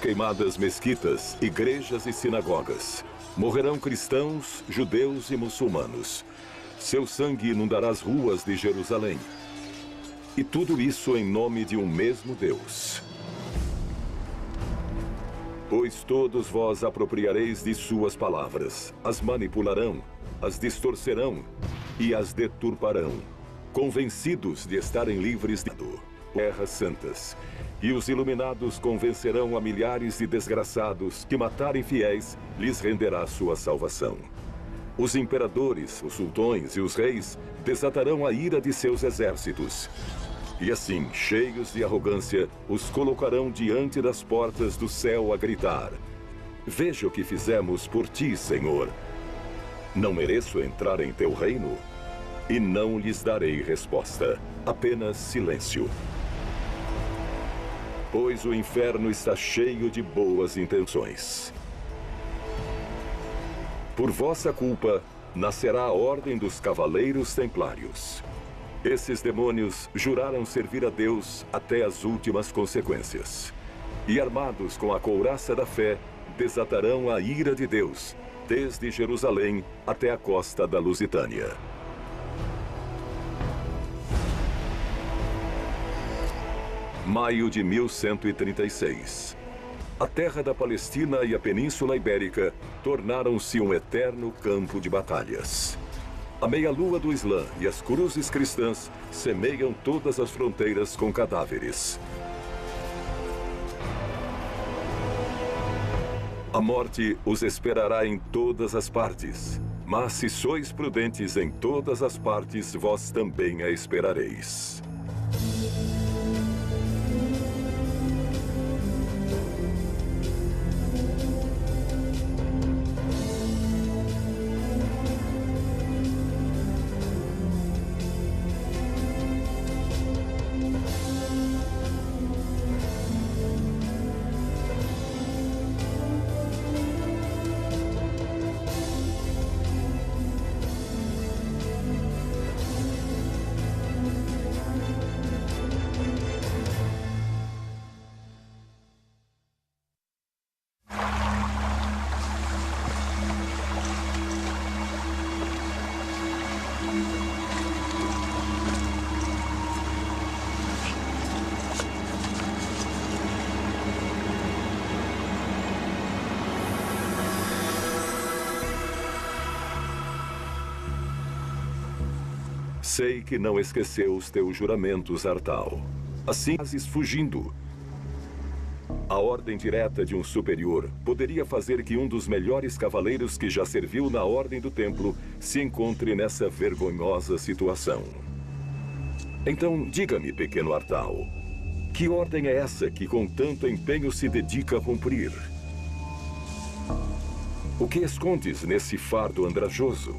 queimadas mesquitas, igrejas e sinagogas. Morrerão cristãos, judeus e muçulmanos. Seu sangue inundará as ruas de Jerusalém. E tudo isso em nome de um mesmo Deus. Pois todos vós apropriareis de suas palavras, as manipularão, as distorcerão e as deturparão, convencidos de estarem livres de terras santas. E os iluminados convencerão a milhares de desgraçados que matarem fiéis lhes renderá sua salvação. Os imperadores, os sultões e os reis desatarão a ira de seus exércitos. E assim, cheios de arrogância, os colocarão diante das portas do céu a gritar: veja o que fizemos por ti, Senhor. Não mereço entrar em teu reino? E não lhes darei resposta, apenas silêncio. Pois o inferno está cheio de boas intenções. Por vossa culpa, nascerá a Ordem dos Cavaleiros Templários. Esses demônios juraram servir a Deus até as últimas consequências. E armados com a couraça da fé, desatarão a ira de Deus, desde Jerusalém até a costa da Lusitânia. Maio de 1136. A terra da Palestina e a Península Ibérica tornaram-se um eterno campo de batalhas. A meia-lua do Islã e as cruzes cristãs semeiam todas as fronteiras com cadáveres. A morte os esperará em todas as partes. Mas se sois prudentes em todas as partes, vós também a esperareis. Sei que não esqueceu os teus juramentos, Artal. Assim, fazes fugindo. A ordem direta de um superior poderia fazer que um dos melhores cavaleiros que já serviu na Ordem do Templo se encontre nessa vergonhosa situação. Então, diga-me, pequeno Artal, que ordem é essa que com tanto empenho se dedica a cumprir? O que escondes nesse fardo andrajoso?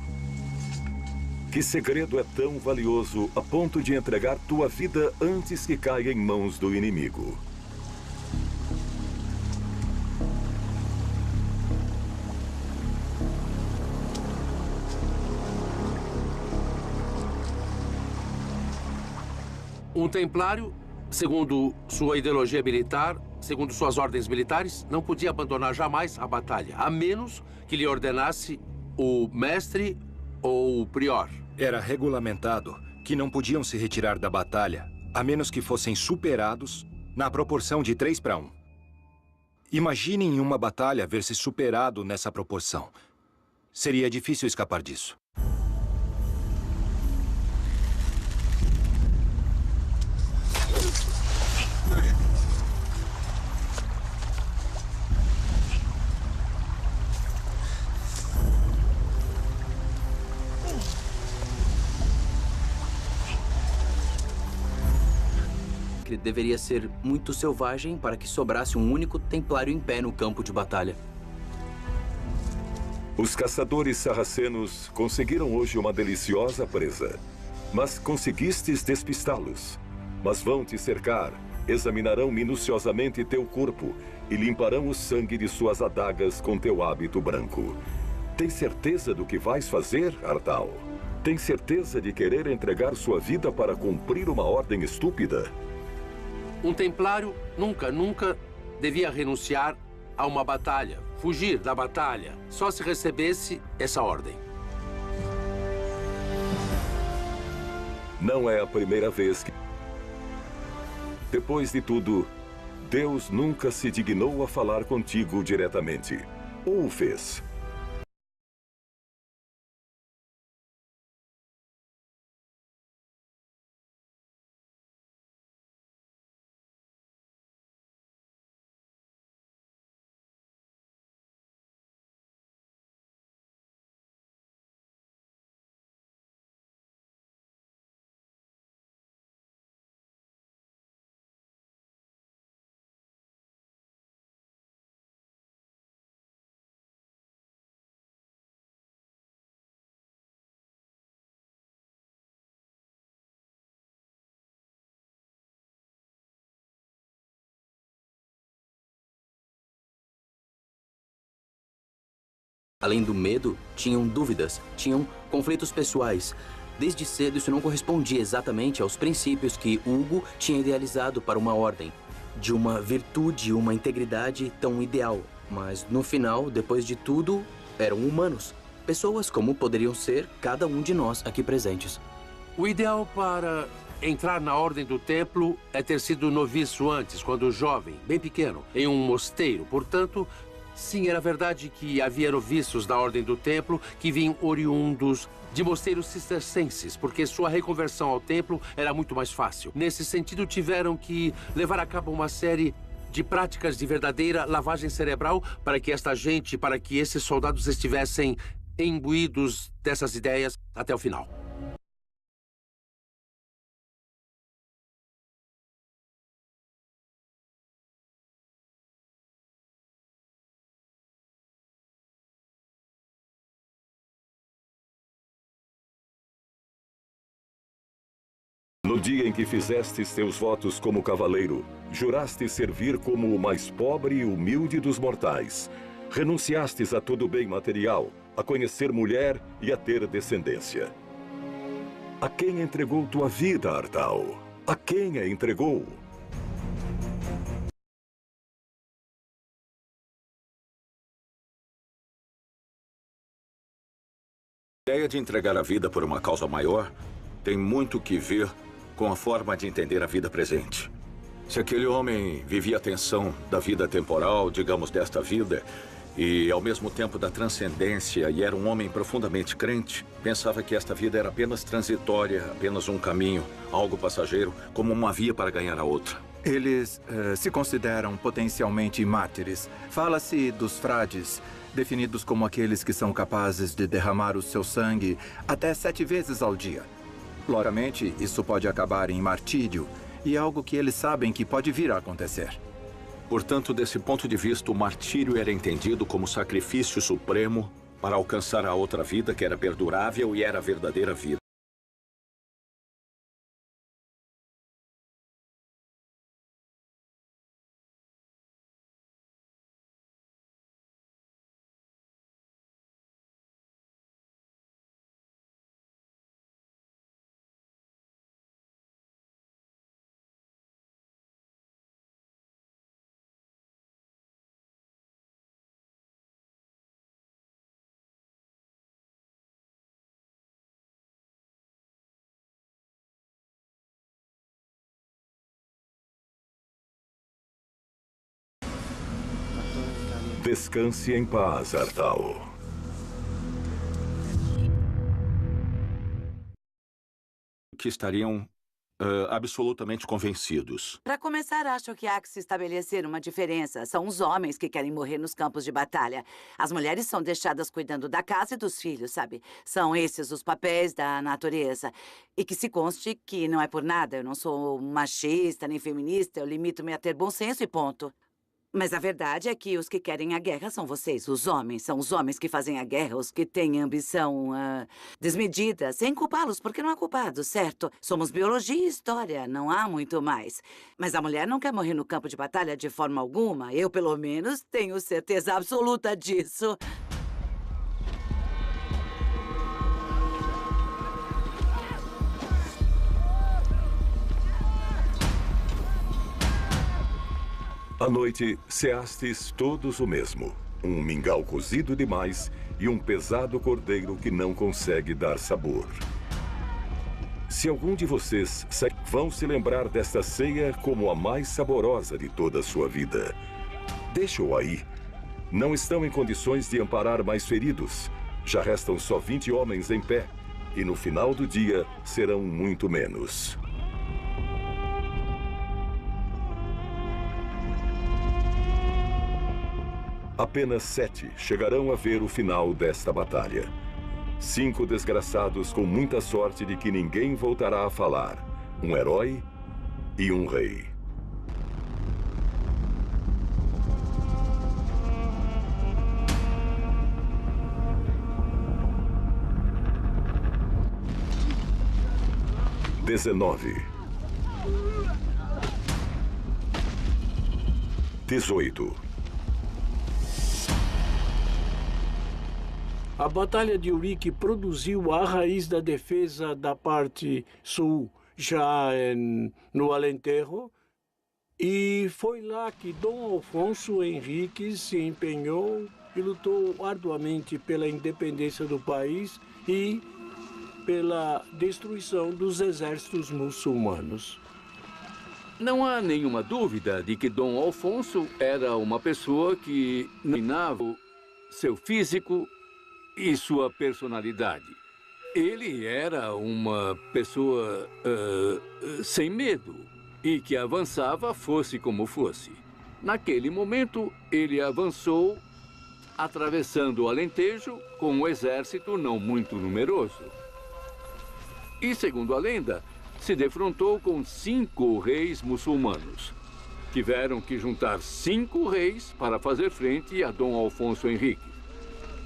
Que segredo é tão valioso a ponto de entregar tua vida antes que caia em mãos do inimigo? Um templário, segundo sua ideologia militar, segundo suas ordens militares, não podia abandonar jamais a batalha, a menos que lhe ordenasse o mestre ou o prior. Era regulamentado que não podiam se retirar da batalha, a menos que fossem superados na proporção de 3-1. Imaginem em uma batalha ver-se superado nessa proporção. Seria difícil escapar disso. Deveria ser muito selvagem para que sobrasse um único templário em pé no campo de batalha. Os caçadores sarracenos conseguiram hoje uma deliciosa presa. Mas conseguistes despistá-los. Mas vão te cercar, examinarão minuciosamente teu corpo e limparão o sangue de suas adagas com teu hábito branco. Tens certeza do que vais fazer, Artal? Tens certeza de querer entregar sua vida para cumprir uma ordem estúpida? Um templário nunca devia renunciar a uma batalha, fugir da batalha, só se recebesse essa ordem. Não é a primeira vez que... Depois de tudo, Deus nunca se dignou a falar contigo diretamente. Ou o fez? Além do medo, tinham dúvidas, tinham conflitos pessoais. Desde cedo, isso não correspondia exatamente aos princípios que Hugo tinha idealizado para uma ordem, de uma virtude, uma integridade tão ideal. Mas, no final, depois de tudo, eram humanos. Pessoas como poderiam ser cada um de nós aqui presentes. O ideal para entrar na Ordem do Templo é ter sido noviço antes, quando jovem, bem pequeno, em um mosteiro. Portanto, sim, era verdade que havia noviços da Ordem do Templo que vinham oriundos de mosteiros cistercenses, porque sua reconversão ao templo era muito mais fácil. Nesse sentido, tiveram que levar a cabo uma série de práticas de verdadeira lavagem cerebral para que esta gente, para que esses soldados estivessem imbuídos dessas ideias até o final. No dia em que fizestes teus votos como cavaleiro, juraste servir como o mais pobre e humilde dos mortais. Renunciastes a todo bem material, a conhecer mulher e a ter descendência. A quem entregou tua vida, Artal? A quem a entregou? A ideia de entregar a vida por uma causa maior tem muito que ver com a forma de entender a vida presente. Se aquele homem vivia a tensão da vida temporal, digamos, desta vida, e ao mesmo tempo da transcendência, e era um homem profundamente crente, pensava que esta vida era apenas transitória, apenas um caminho, algo passageiro, como uma via para ganhar a outra. Eles se consideram potencialmente mártires. Fala-se dos frades, definidos como aqueles que são capazes de derramar o seu sangue até 7 vezes ao dia. Logicamente, isso pode acabar em martírio, e é algo que eles sabem que pode vir a acontecer. Portanto, desse ponto de vista, o martírio era entendido como sacrifício supremo para alcançar a outra vida que era perdurável e era a verdadeira vida. Descanse em paz, Artal. Que estariam absolutamente convencidos. Para começar, acho que há que se estabelecer uma diferença. São os homens que querem morrer nos campos de batalha. As mulheres são deixadas cuidando da casa e dos filhos, sabe? São esses os papéis da natureza. E que se conste que não é por nada. Eu não sou machista nem feminista. Eu limito-me a ter bom senso e ponto. Mas a verdade é que os que querem a guerra são vocês, os homens. São os homens que fazem a guerra, os que têm ambição desmedida, sem culpá-los, porque não há culpados, certo? Somos biologia e história, não há muito mais. Mas a mulher não quer morrer no campo de batalha de forma alguma. Eu, pelo menos, tenho certeza absoluta disso. À noite, ceastes todos o mesmo. Um mingau cozido demais e um pesado cordeiro que não consegue dar sabor. Se algum de vocês vão se lembrar desta ceia como a mais saborosa de toda a sua vida. Deixa-o aí. Não estão em condições de amparar mais feridos. Já restam só 20 homens em pé. E no final do dia, serão muito menos. Apenas 7 chegarão a ver o final desta batalha. 5 desgraçados com muita sorte de que ninguém voltará a falar. Um herói e um rei. (19) 18. A Batalha de Urique produziu a raiz da defesa da parte sul, já no Alentejo, e foi lá que Dom Afonso Henriques se empenhou e lutou arduamente pela independência do país e pela destruição dos exércitos muçulmanos. Não há nenhuma dúvida de que Dom Alfonso era uma pessoa que dominava seu físico e sua personalidade. Ele era uma pessoa sem medo e que avançava fosse como fosse. Naquele momento, ele avançou atravessando o Alentejo com um exército não muito numeroso. E, segundo a lenda, se defrontou com 5 reis muçulmanos. Tiveram que juntar 5 reis para fazer frente a Dom Afonso Henrique.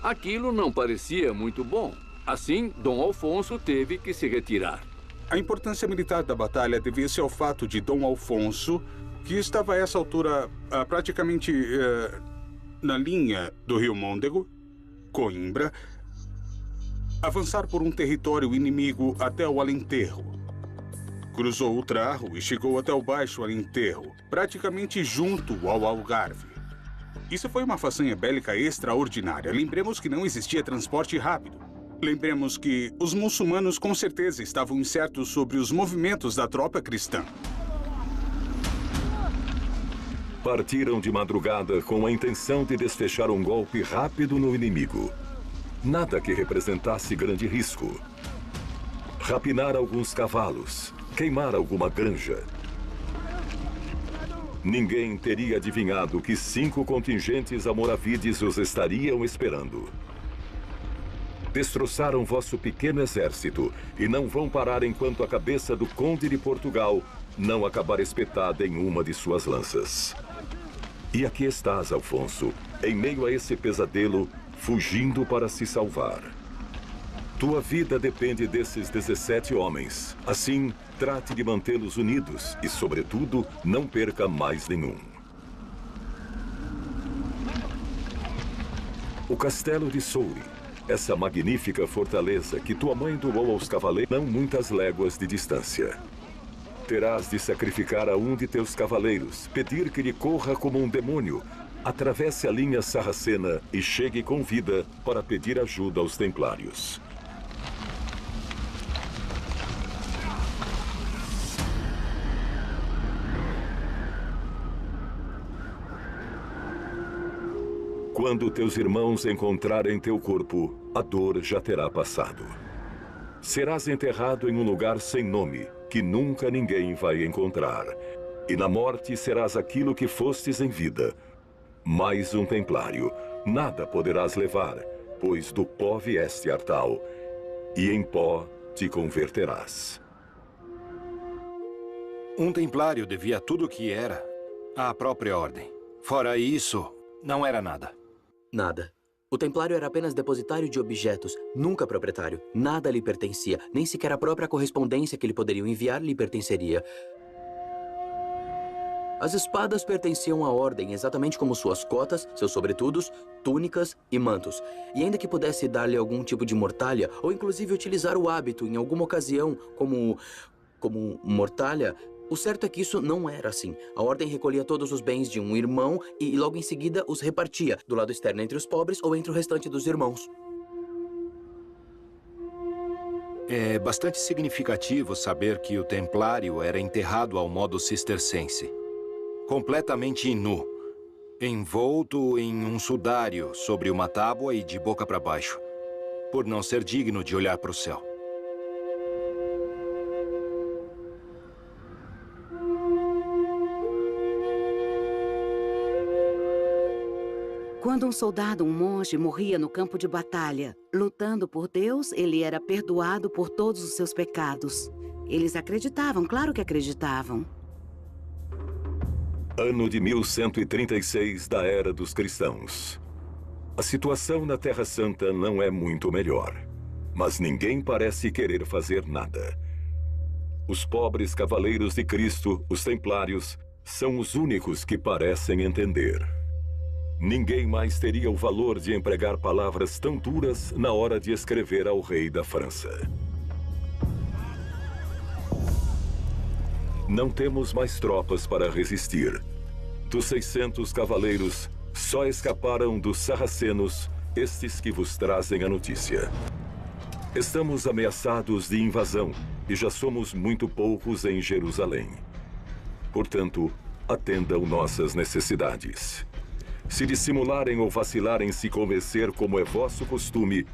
Aquilo não parecia muito bom. Assim, Dom Alfonso teve que se retirar. A importância militar da batalha devia-se ao fato de Dom Alfonso, que estava a essa altura praticamente na linha do rio Môndego, Coimbra, avançar por um território inimigo até o Alentejo. Cruzou o Trarro e chegou até o Baixo Alentejo, praticamente junto ao Algarve. Isso foi uma façanha bélica extraordinária. Lembremos que não existia transporte rápido. Lembremos que os muçulmanos com certeza estavam incertos sobre os movimentos da tropa cristã. Partiram de madrugada com a intenção de desfechar um golpe rápido no inimigo. Nada que representasse grande risco. Rapinar alguns cavalos, queimar alguma granja. Ninguém teria adivinhado que 5 contingentes almoravides os estariam esperando. Destroçaram vosso pequeno exército e não vão parar enquanto a cabeça do conde de Portugal não acabar espetada em uma de suas lanças. E aqui estás, Alfonso, em meio a esse pesadelo, fugindo para se salvar. Tua vida depende desses 17 homens. Assim, trate de mantê-los unidos e, sobretudo, não perca mais nenhum. O castelo de Soure, essa magnífica fortaleza que tua mãe doou aos cavaleiros, não muitas léguas de distância. Terás de sacrificar a um de teus cavaleiros, pedir que lhe corra como um demônio, atravesse a linha sarracena e chegue com vida para pedir ajuda aos templários. Quando teus irmãos encontrarem teu corpo, a dor já terá passado. Serás enterrado em um lugar sem nome, que nunca ninguém vai encontrar. E na morte serás aquilo que fostes em vida. Mais um templário. Nada poderás levar, pois do pó vieste, Artal, e em pó te converterás. Um templário devia tudo o que era à própria ordem. Fora isso, não era nada. Nada. O templário era apenas depositário de objetos, nunca proprietário. Nada lhe pertencia, nem sequer a própria correspondência que lhe poderiam enviar lhe pertenceria. As espadas pertenciam à ordem, exatamente como suas cotas, seus sobretudos, túnicas e mantos. E ainda que pudesse dar-lhe algum tipo de mortalha, ou inclusive utilizar o hábito em alguma ocasião como mortalha, O certo é que isso não era assim. A ordem recolhia todos os bens de um irmão e logo em seguida os repartia, do lado externo entre os pobres ou entre o restante dos irmãos. É bastante significativo saber que o templário era enterrado ao modo cistercense. Completamente nu, envolto em um sudário sobre uma tábua e de boca para baixo, por não ser digno de olhar para o céu. Quando um soldado, um monge, morria no campo de batalha, lutando por Deus, ele era perdoado por todos os seus pecados. Eles acreditavam, claro que acreditavam. Ano de 1136 da Era dos Cristãos. A situação na Terra Santa não é muito melhor, mas ninguém parece querer fazer nada. Os pobres cavaleiros de Cristo, os templários, são os únicos que parecem entender. Ninguém mais teria o valor de empregar palavras tão duras na hora de escrever ao rei da França. Não temos mais tropas para resistir. Dos 600 cavaleiros, só escaparam dos sarracenos estes que vos trazem a notícia. Estamos ameaçados de invasão e já somos muito poucos em Jerusalém. Portanto, atendam nossas necessidades. Se dissimularem ou vacilarem em se convencer, como é vosso costume,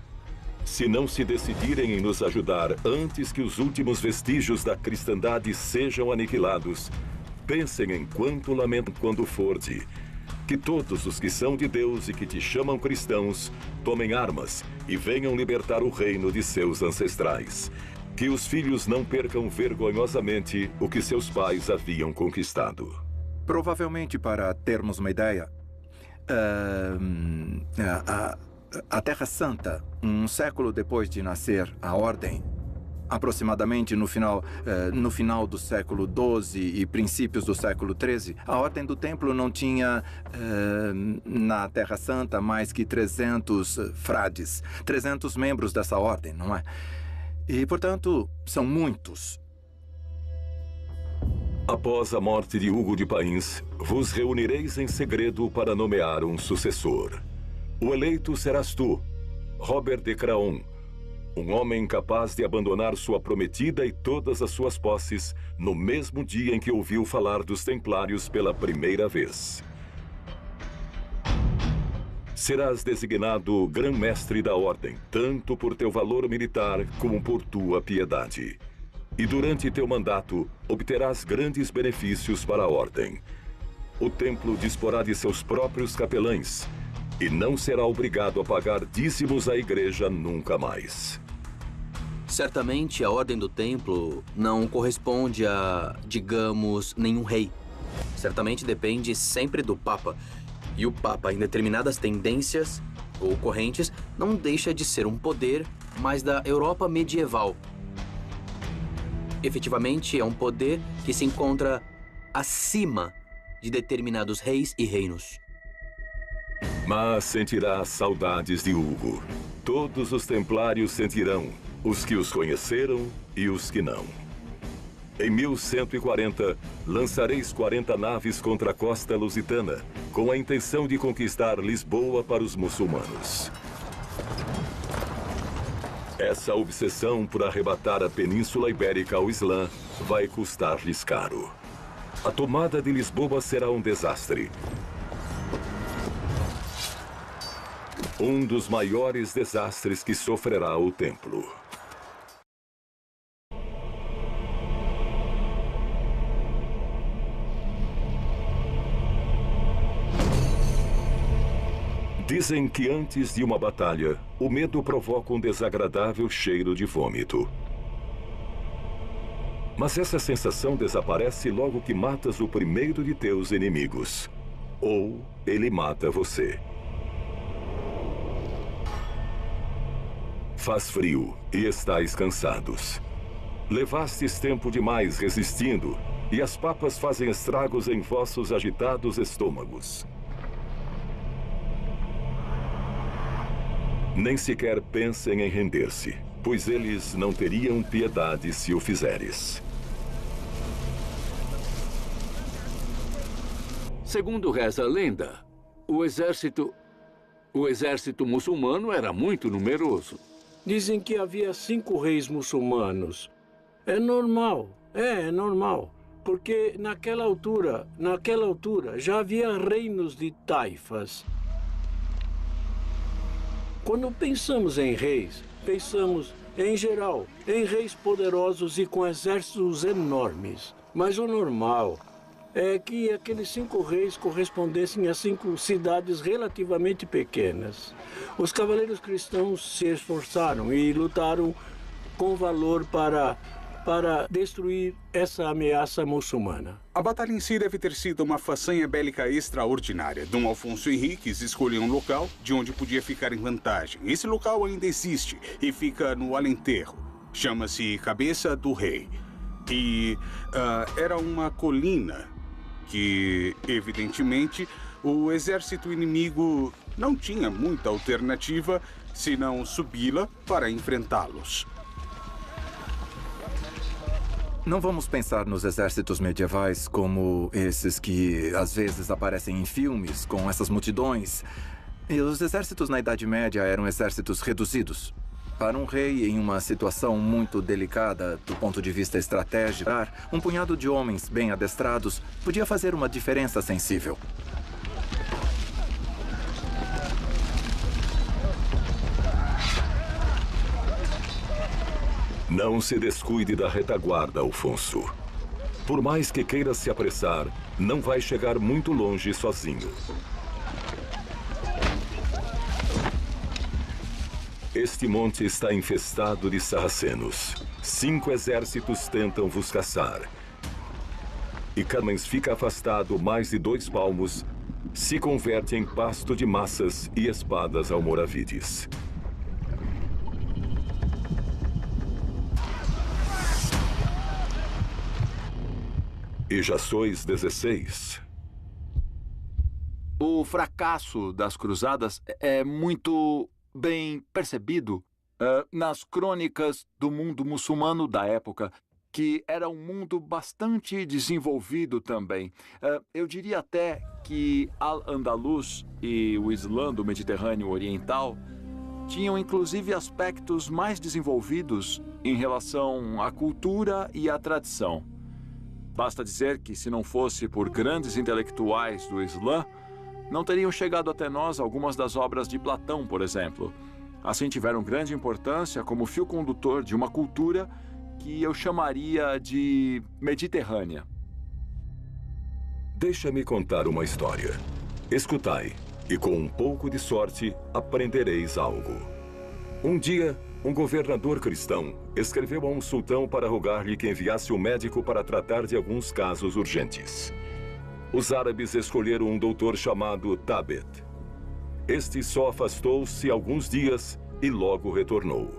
se não se decidirem em nos ajudar antes que os últimos vestígios da cristandade sejam aniquilados, pensem em quanto lamento quando forde, que todos os que são de Deus e que te chamam cristãos tomem armas e venham libertar o reino de seus ancestrais. Que os filhos não percam vergonhosamente o que seus pais haviam conquistado. Provavelmente, para termos uma ideia, a Terra Santa, um século depois de nascer a Ordem, aproximadamente no final do século XII e princípios do século XIII, a Ordem do Templo não tinha na Terra Santa mais que 300 frades, 300 membros dessa ordem, não é? E, portanto, são muitos. Após a morte de Hugo de Pains, vos reunireis em segredo para nomear um sucessor. O eleito serás tu, Robert de Craon, um homem capaz de abandonar sua prometida e todas as suas posses no mesmo dia em que ouviu falar dos Templários pela primeira vez. Serás designado Grã-Mestre da Ordem, tanto por teu valor militar como por tua piedade. E durante teu mandato, obterás grandes benefícios para a Ordem. O templo disporá de seus próprios capelães e não será obrigado a pagar dízimos à igreja nunca mais. Certamente, a Ordem do Templo não corresponde a, digamos, nenhum rei. Certamente depende sempre do Papa. E o Papa, em determinadas tendências ou correntes, não deixa de ser um poder, mas da Europa medieval. Efetivamente, é um poder que se encontra acima de determinados reis e reinos. Mas sentirás saudades de Hugo. Todos os templários sentirão, os que os conheceram e os que não. Em 1140, lançareis 40 naves contra a costa lusitana, com a intenção de conquistar Lisboa para os muçulmanos. Essa obsessão por arrebatar a Península Ibérica ao Islã vai custar-lhes caro. A tomada de Lisboa será um desastre. Um dos maiores desastres que sofrerá o templo. Dizem que antes de uma batalha, o medo provoca um desagradável cheiro de vômito. Mas essa sensação desaparece logo que matas o primeiro de teus inimigos. Ou ele mata você. Faz frio e estáis cansados. Levastes tempo demais resistindo, e as papas fazem estragos em vossos agitados estômagos. Nem sequer pensem em render-se, pois eles não teriam piedade se o fizeres. Segundo reza a lenda, o exército muçulmano era muito numeroso. Dizem que havia 5 reis muçulmanos. É normal, é normal. Porque naquela altura já havia reinos de taifas. Quando pensamos em reis, pensamos, em geral, em reis poderosos e com exércitos enormes. Mas o normal é que aqueles 5 reis correspondessem a 5 cidades relativamente pequenas. Os cavaleiros cristãos se esforçaram e lutaram com valor para destruir essa ameaça muçulmana. A batalha em si deve ter sido uma façanha bélica extraordinária. Dom Alfonso Henriques escolheu um local de onde podia ficar em vantagem. Esse local ainda existe e fica no Alentejo. Chama-se Cabeça do Rei. E era uma colina que, evidentemente, o exército inimigo não tinha muita alternativa senão subi-la para enfrentá-los. Não vamos pensar nos exércitos medievais como esses que às vezes aparecem em filmes, com essas multidões. E os exércitos na Idade Média eram exércitos reduzidos. Para um rei em uma situação muito delicada do ponto de vista estratégico, um punhado de homens bem adestrados podia fazer uma diferença sensível. Não se descuide da retaguarda, Alfonso. Por mais que queira se apressar, não vai chegar muito longe sozinho. Este monte está infestado de sarracenos. 5 exércitos tentam vos caçar. E Carmens fica afastado mais de 2 palmos, se converte em pasto de massas e espadas almoravides. E já sois 16. O fracasso das cruzadas é muito bem percebido nas crônicas do mundo muçulmano da época, que era um mundo bastante desenvolvido também. Eu diria até que Al-Andalus e o Islã do Mediterrâneo Oriental tinham inclusive aspectos mais desenvolvidos em relação à cultura e à tradição. Basta dizer que, se não fosse por grandes intelectuais do Islã, não teriam chegado até nós algumas das obras de Platão, por exemplo. Assim, tiveram grande importância como fio condutor de uma cultura que eu chamaria de mediterrânea. Deixa-me contar uma história. Escutai, e com um pouco de sorte, aprendereis algo. Um dia, um governador cristão escreveu a um sultão para rogar-lhe que enviasse um médico para tratar de alguns casos urgentes. Os árabes escolheram um doutor chamado Tabet. Este só afastou-se alguns dias e logo retornou.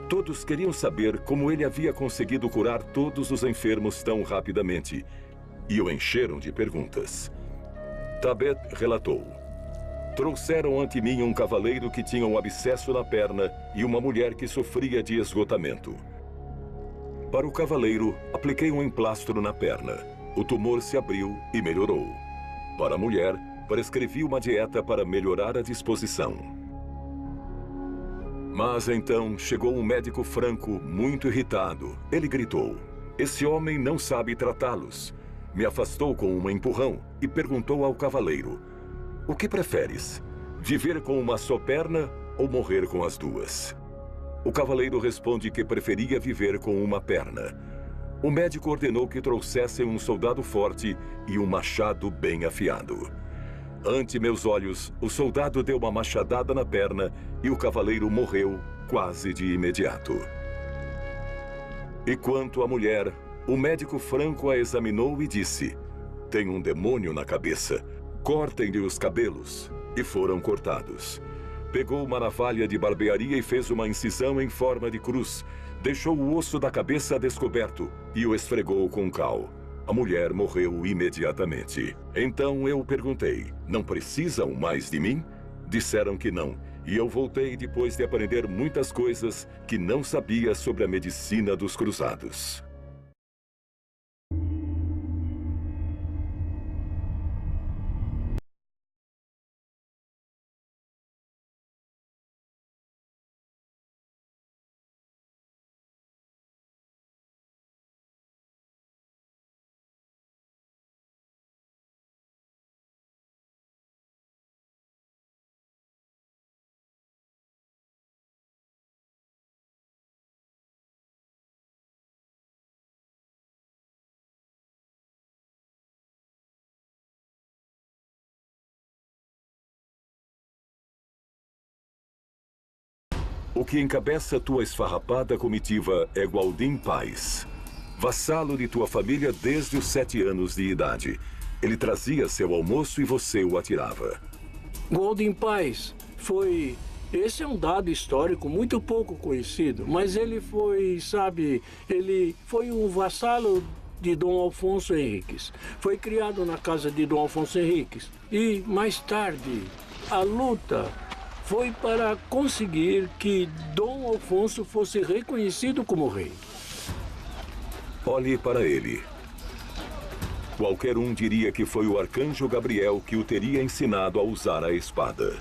Todos queriam saber como ele havia conseguido curar todos os enfermos tão rapidamente e o encheram de perguntas. Tabet relatou: trouxeram ante mim um cavaleiro que tinha um abscesso na perna e uma mulher que sofria de esgotamento. Para o cavaleiro, apliquei um emplastro na perna. O tumor se abriu e melhorou. Para a mulher, prescrevi uma dieta para melhorar a disposição. Mas então chegou um médico franco, muito irritado. Ele gritou: esse homem não sabe tratá-los. Me afastou com um empurrão e perguntou ao cavaleiro: o que preferes? Viver com uma só perna ou morrer com as 2? O cavaleiro responde que preferia viver com uma perna. O médico ordenou que trouxessem um soldado forte e um machado bem afiado. Ante meus olhos, o soldado deu uma machadada na perna e o cavaleiro morreu quase de imediato. E quanto à mulher, o médico franco a examinou e disse: tem um demônio na cabeça. Cortem-lhe os cabelos. E foram cortados. Pegou uma navalha de barbearia e fez uma incisão em forma de cruz. Deixou o osso da cabeça descoberto e o esfregou com cal. A mulher morreu imediatamente. Então eu perguntei: não precisam mais de mim? Disseram que não. E eu voltei depois de aprender muitas coisas que não sabia sobre a medicina dos cruzados. O que encabeça tua esfarrapada comitiva é Gualdim Paz, vassalo de tua família desde os 7 anos de idade. Ele trazia seu almoço e você o atirava. Gualdim Paz foi... Esse é um dado histórico muito pouco conhecido, mas ele foi, sabe, ele foi um vassalo de Dom Alfonso Henriques. Foi criado na casa de Dom Alfonso Henriques. E, mais tarde, a luta foi para conseguir que Dom Alfonso fosse reconhecido como rei. Olhe para ele. Qualquer um diria que foi o arcanjo Gabriel que o teria ensinado a usar a espada.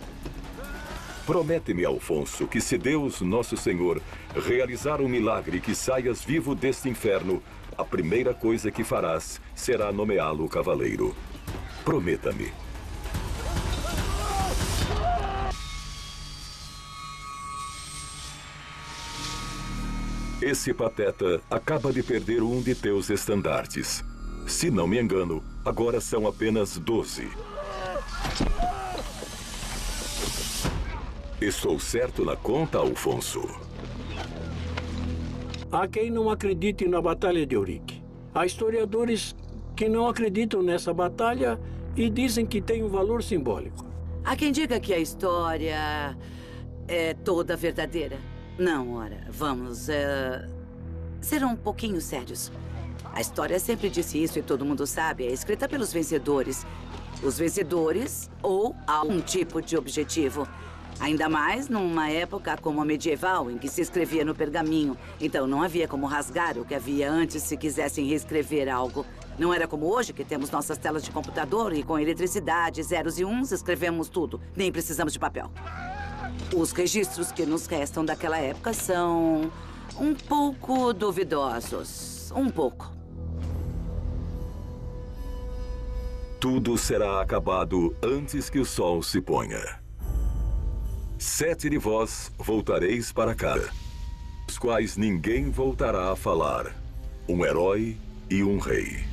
Promete-me, Alfonso, que se Deus, nosso Senhor, realizar um milagre que saias vivo deste inferno, a primeira coisa que farás será nomeá-lo cavaleiro. Prometa-me. Esse pateta acaba de perder um de teus estandartes. Se não me engano, agora são apenas 12. Estou certo na conta, Alfonso? Há quem não acredite na Batalha de Eurique. Há historiadores que não acreditam nessa batalha e dizem que tem um valor simbólico. Há quem diga que a história é toda verdadeira. Não, ora, vamos ser um pouquinho sérios. A história sempre disse isso e todo mundo sabe. É escrita pelos vencedores. Os vencedores ou algum tipo de objetivo. Ainda mais numa época como a medieval, em que se escrevia no pergaminho. Então não havia como rasgar o que havia antes se quisessem reescrever algo. Não era como hoje, que temos nossas telas de computador e com eletricidade, zeros e uns, escrevemos tudo. Nem precisamos de papel. Os registros que nos restam daquela época são um pouco duvidosos. Um pouco. Tudo será acabado antes que o sol se ponha. 7 de vós voltareis para cá, os quais ninguém voltará a falar. Um herói e um rei.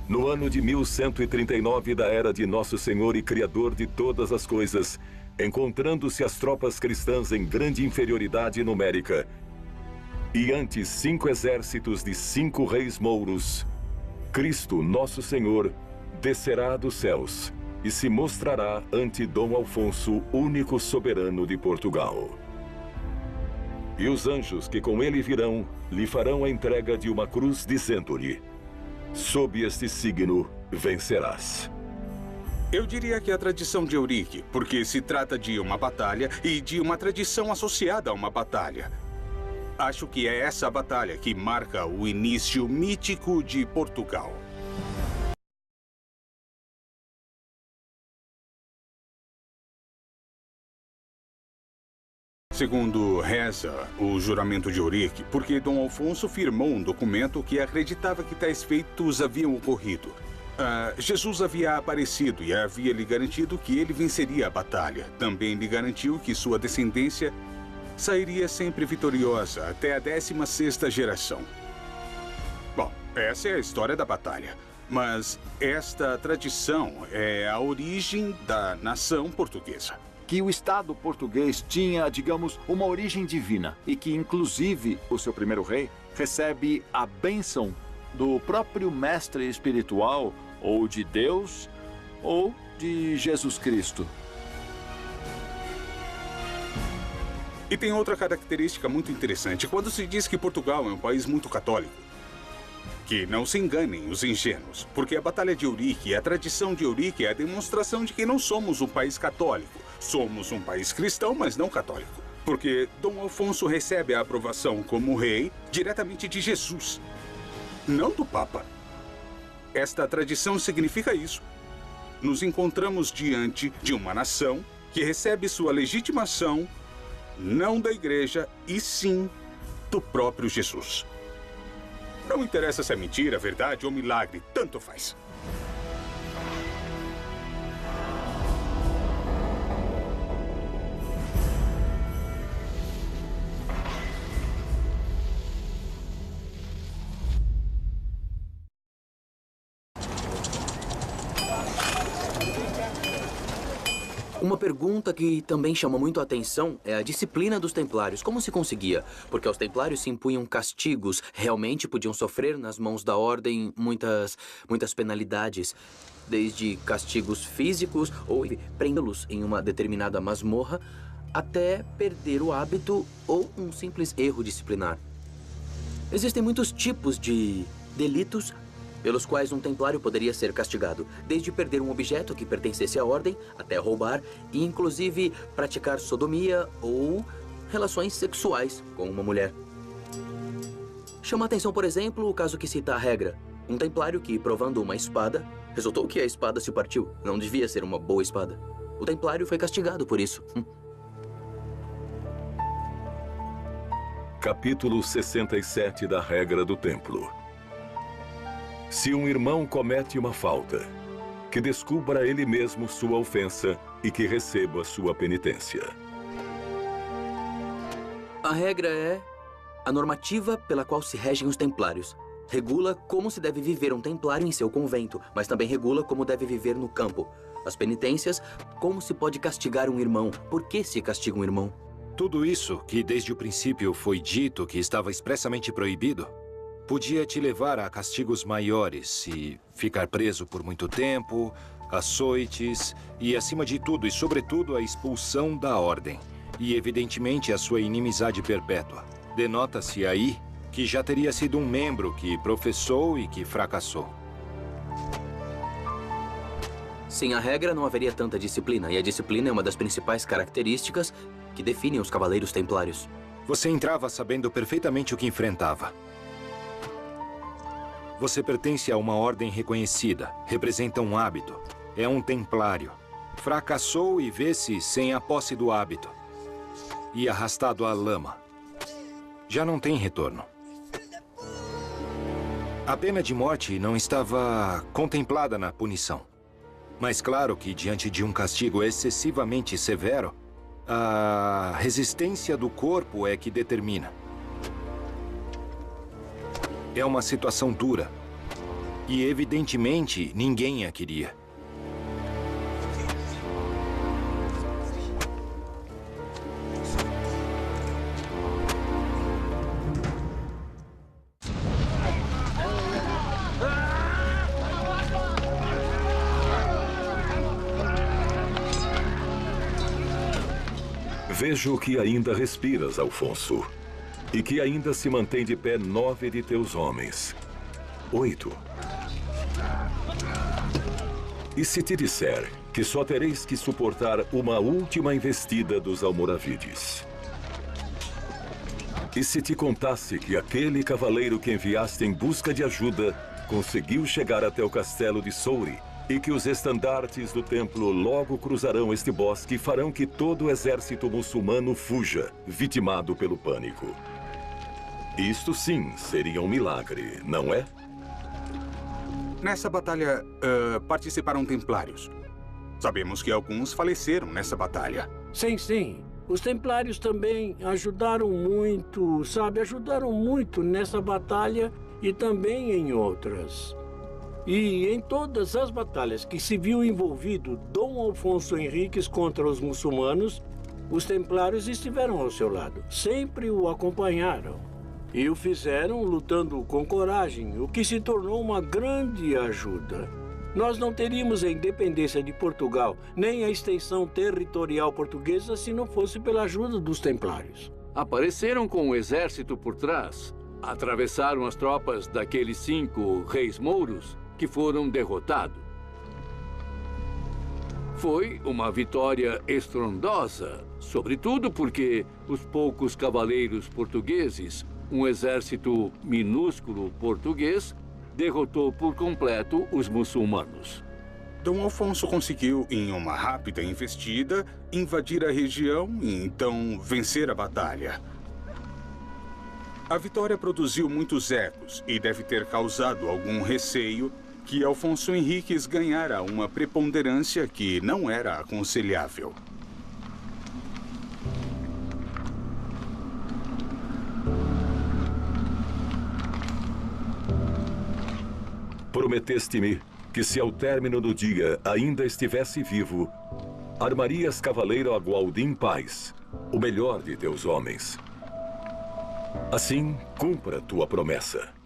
No ano de 1139 da era de Nosso Senhor e Criador de todas as coisas, encontrando-se as tropas cristãs em grande inferioridade numérica, e ante 5 exércitos de 5 reis mouros, Cristo, Nosso Senhor, descerá dos céus e se mostrará ante Dom Alfonso, único soberano de Portugal. E os anjos que com ele virão, lhe farão a entrega de uma cruz, dizendo-lhe: sob este signo vencerás. Eu diria que é a tradição de Eurique, porque se trata de uma batalha e de uma tradição associada a uma batalha. Acho que é essa batalha que marca o início mítico de Portugal. Segundo reza o juramento de Eurique, porque Dom Alfonso firmou um documento que acreditava que tais feitos haviam ocorrido. Jesus havia aparecido e havia lhe garantido que ele venceria a batalha. Também lhe garantiu que sua descendência sairia sempre vitoriosa até a 16ª geração. Bom, essa é a história da batalha. Mas esta tradição é a origem da nação portuguesa. Que o Estado português tinha, digamos, uma origem divina e que, inclusive, o seu primeiro rei recebe a bênção do próprio mestre espiritual, ou de Deus, ou de Jesus Cristo. E tem outra característica muito interessante. Quando se diz que Portugal é um país muito católico, que não se enganem os ingênuos, porque a Batalha de Eurique e a tradição de Eurique é a demonstração de que não somos um país católico. Somos um país cristão, mas não católico. Porque Dom Alfonso recebe a aprovação como rei diretamente de Jesus, não do Papa. Esta tradição significa isso. Nos encontramos diante de uma nação que recebe sua legitimação não da igreja, e sim do próprio Jesus. Não interessa se é mentira, verdade ou milagre, tanto faz. Uma pergunta que também chama muito a atenção é a disciplina dos templários. Como se conseguia? Porque aos templários se impunham castigos. Realmente podiam sofrer nas mãos da ordem muitas penalidades. Desde castigos físicos ou prendê-los em uma determinada masmorra, até perder o hábito ou um simples erro disciplinar. Existem muitos tipos de delitos pelos quais um templário poderia ser castigado, desde perder um objeto que pertencesse à ordem, até roubar e, inclusive, praticar sodomia ou relações sexuais com uma mulher. Chama a atenção, por exemplo, o caso que cita a regra. Um templário que, provando uma espada, resultou que a espada se partiu. Não devia ser uma boa espada. O templário foi castigado por isso. Capítulo 67 da Regra do Templo. Se um irmão comete uma falta, que descubra ele mesmo sua ofensa e que receba sua penitência. A regra é a normativa pela qual se regem os templários. Regula como se deve viver um templário em seu convento, mas também regula como deve viver no campo. As penitências, como se pode castigar um irmão, por que se castiga um irmão. Tudo isso, que desde o princípio foi dito que estava expressamente proibido, podia te levar a castigos maiores e ficar preso por muito tempo, açoites e, acima de tudo e sobretudo, a expulsão da ordem. E, evidentemente, a sua inimizade perpétua. Denota-se aí que já teria sido um membro que professou e que fracassou. Sem a regra, não haveria tanta disciplina, e a disciplina é uma das principais características que definem os cavaleiros templários. Você entrava sabendo perfeitamente o que enfrentava. Você pertence a uma ordem reconhecida, representa um hábito, é um templário. Fracassou e vê-se sem a posse do hábito. E arrastado à lama. Já não tem retorno. A pena de morte não estava contemplada na punição. Mas claro que, diante de um castigo excessivamente severo, a resistência do corpo é que determina. É uma situação dura. E, evidentemente, ninguém a queria. Vejo que ainda respiras, Alfonso, e que ainda se mantém de pé 9 de teus homens. 8. E se te disser que só tereis que suportar uma última investida dos almoravides? E se te contasse que aquele cavaleiro que enviaste em busca de ajuda conseguiu chegar até o castelo de Souri, e que os estandartes do templo logo cruzarão este bosque e farão que todo o exército muçulmano fuja, vitimado pelo pânico? Isto sim seria um milagre, não é? Nessa batalha, participaram templários. Sabemos que alguns faleceram nessa batalha. Sim, sim. Os templários também ajudaram muito, sabe? Ajudaram muito nessa batalha e também em outras. E em todas as batalhas que se viu envolvido Dom Alfonso Henriques contra os muçulmanos, os templários estiveram ao seu lado, sempre o acompanharam. E o fizeram lutando com coragem, o que se tornou uma grande ajuda. Nós não teríamos a independência de Portugal, nem a extensão territorial portuguesa se não fosse pela ajuda dos templários. Apareceram com o exército por trás, atravessaram as tropas daqueles 5 reis mouros que foram derrotados. Foi uma vitória estrondosa, sobretudo porque os poucos cavaleiros portugueses, um exército minúsculo português, derrotou por completo os muçulmanos. Dom Alfonso conseguiu, em uma rápida investida, invadir a região e então vencer a batalha. A vitória produziu muitos ecos e deve ter causado algum receio que Alfonso Henriques ganhara uma preponderância que não era aconselhável. Prometeste-me que se ao término do dia ainda estivesse vivo, armarias cavaleiro a Gualdim Paz, o melhor de teus homens. Assim, cumpra tua promessa.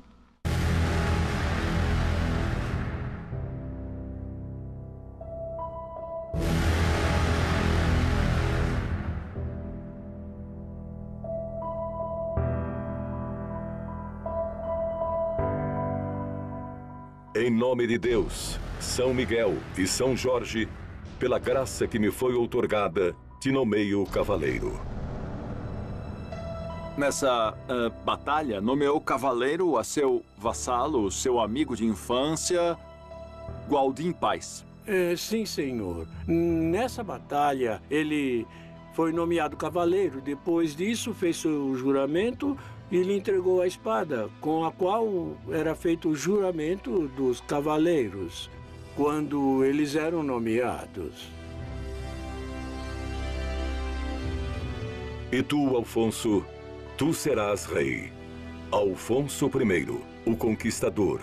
Em nome de Deus, São Miguel e São Jorge, pela graça que me foi outorgada, te nomeio cavaleiro. Nessa batalha, nomeou cavaleiro a seu vassalo, seu amigo de infância, Gualdim Paz. Sim, senhor. Nessa batalha, ele foi nomeado cavaleiro. Depois disso, fez seu juramento e lhe entregou a espada, com a qual era feito o juramento dos cavaleiros, quando eles eram nomeados. E tu, Alfonso, tu serás rei. Alfonso I, o Conquistador,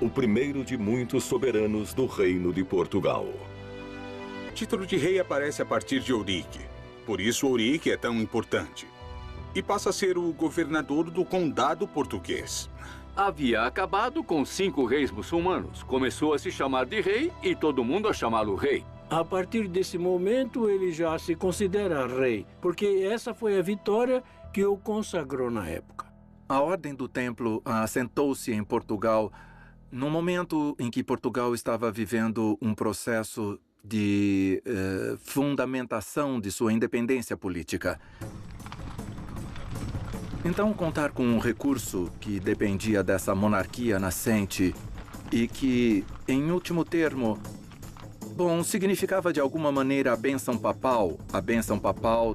o primeiro de muitos soberanos do Reino de Portugal. O título de rei aparece a partir de Ourique. Por isso Ourique é tão importante. E passa a ser o governador do condado português. Havia acabado com 5 reis muçulmanos. Começou a se chamar de rei e todo mundo a chamá-lo rei. A partir desse momento, ele já se considera rei, porque essa foi a vitória que o consagrou na época. A Ordem do Templo assentou-se em Portugal no momento em que Portugal estava vivendo um processo de fundamentação de sua independência política. Então, contar com um recurso que dependia dessa monarquia nascente e que, em último termo, significava de alguma maneira a bênção papal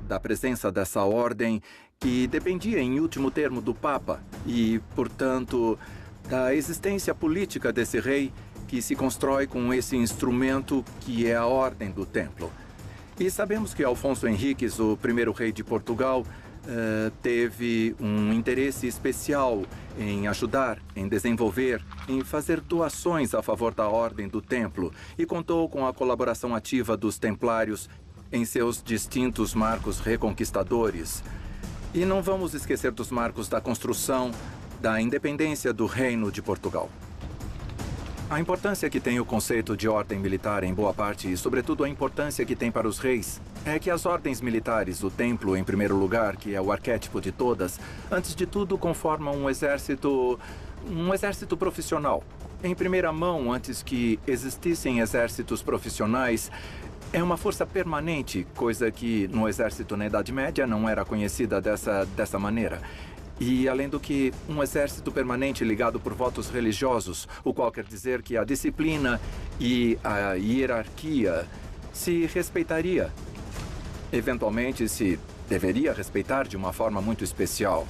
da presença dessa ordem que dependia, em último termo, do Papa e, portanto, da existência política desse rei que se constrói com esse instrumento que é a Ordem do Templo. E sabemos que Alfonso Henriques, o primeiro rei de Portugal, teve um interesse especial em ajudar, em desenvolver, em fazer doações a favor da Ordem do Templo e contou com a colaboração ativa dos templários em seus distintos marcos reconquistadores. E não vamos esquecer dos marcos da construção da independência do Reino de Portugal. A importância que tem o conceito de ordem militar em boa parte e, sobretudo, a importância que tem para os reis é que as ordens militares, o templo em primeiro lugar, que é o arquétipo de todas, antes de tudo conformam um exército profissional. Em primeira mão, antes que existissem exércitos profissionais, é uma força permanente, coisa que no exército na Idade Média não era conhecida dessa maneira. E, além do que, um exército permanente ligado por votos religiosos, o qual quer dizer que a disciplina e a hierarquia se respeitaria. Eventualmente, se deveria respeitar de uma forma muito especial.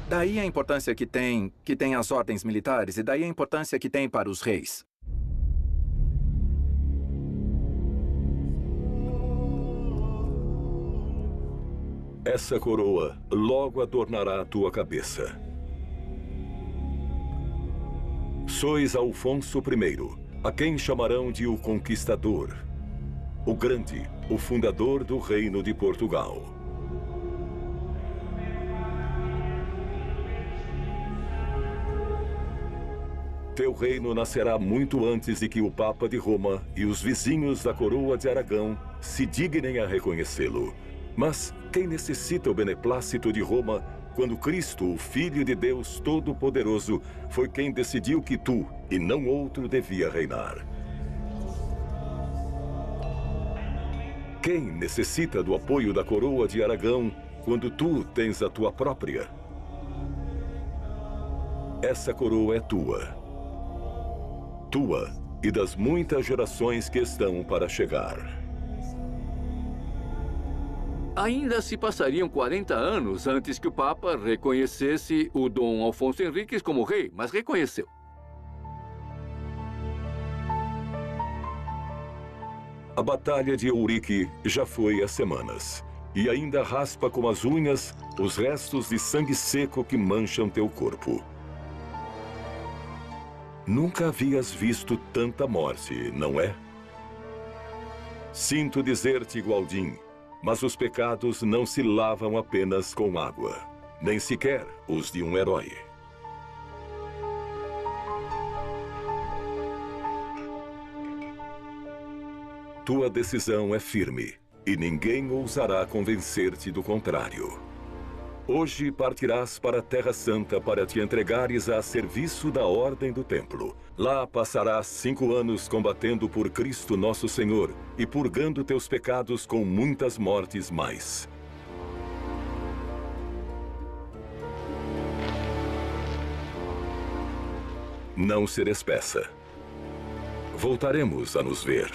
Daí a importância que tem as ordens militares e daí a importância que tem para os reis. Essa coroa logo adornará a tua cabeça. Sois Alfonso I, a quem chamarão de o Conquistador, o Grande, o fundador do Reino de Portugal. Teu reino nascerá muito antes de que o Papa de Roma e os vizinhos da coroa de Aragão se dignem a reconhecê-lo. Mas quem necessita o beneplácito de Roma, quando Cristo, o Filho de Deus Todo-Poderoso, foi quem decidiu que tu, e não outro, devia reinar? Quem necessita do apoio da coroa de Aragão, quando tu tens a tua própria? Essa coroa é tua. Tua e das muitas gerações que estão para chegar. Ainda se passariam 40 anos antes que o Papa reconhecesse o Dom Alfonso Henriques como rei, mas reconheceu. A Batalha de Ourique já foi há semanas, e ainda raspa com as unhas os restos de sangue seco que mancham teu corpo. Nunca havias visto tanta morte, não é? Sinto dizer-te, Gualdin, mas os pecados não se lavam apenas com água, nem sequer os de um herói. Tua decisão é firme, e ninguém ousará convencer-te do contrário. Hoje partirás para a Terra Santa para te entregares a serviço da Ordem do Templo. Lá passarás 5 anos combatendo por Cristo Nosso Senhor e purgando teus pecados com muitas mortes mais. Não se despeça. Voltaremos a nos ver.